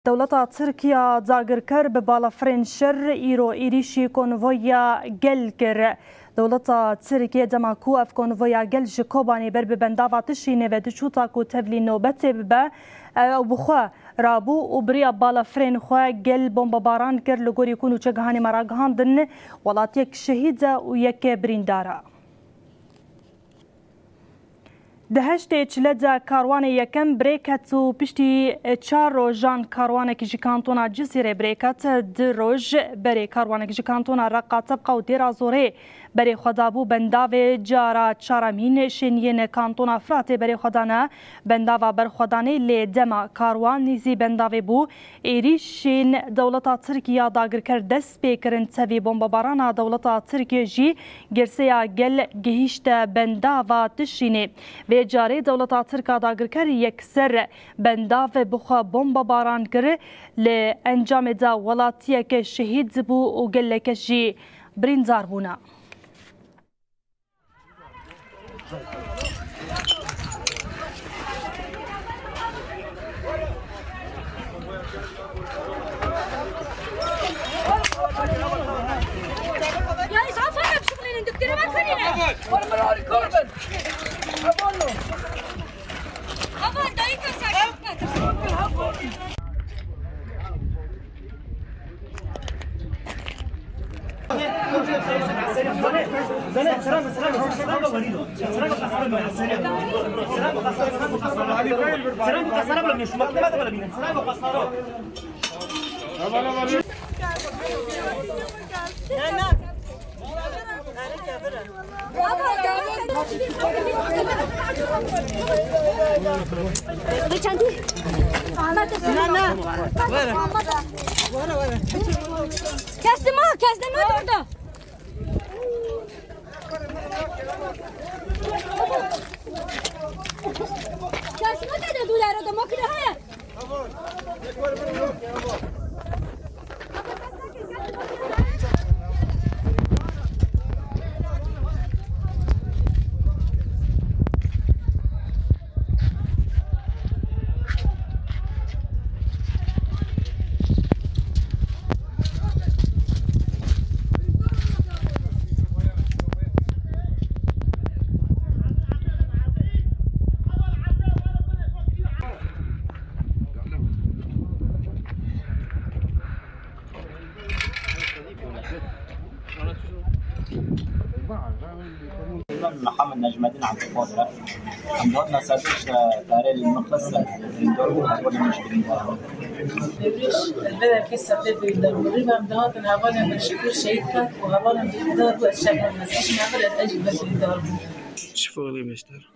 دولة تركيا زاغركر ببالافرين شر إيرو إيريشي كونفويا جلكر دولة تركيا دماكو اف كونفويا جلج كوباني بر ببندافا تشيني ودشوتا كو تفلي نوبتي ببا او بخوا رابو وبريا بالافرين خوا جل بومباران كر لغور يكونو چگهاني مراغهان دن ولاتيك شهيدة ويك بريندارا دهشت چلده کاروان یکم بریکت و پشتی 4 روزان کاروان که جکانتونا جزیره بریکت 2 روز بری کاروان که جکانتونا رقا طبقه و دیرا زوره بری خدابو بنداو جارا چارمین شنین کانتونا فرات بری خدانه بنداو بر خدانه لی دما کاروان نیزی بنداو بو ایریشین دولتا ترکیه داگر کرد دست بیکرن توی بمباران دولتا ترکیه جی گرسیا گل گهیشت بنداو تشینه و جاری دولت ترکیه داگرکر یکسر بنداف بخوا بمب باران کر ل انجام دا ولاتیه که شهید بو و گلک جی برینزار بونا. يا إسعاف أنا بشغلين الدكتورة ما تخلينا. Kestim orada. Kestim orada dolar orada makine ha. محمد نجم الدين عبد القادر عم بهدنا سادش تاريخ المقصة الدور ولا مش بالدور البلد كيسة تبي الدور عم بهاد الهوالا من شكل شيكة وهوالا بالدور والشباب بس إيش نعمل أجيب بالدور شوفوا لي مشتر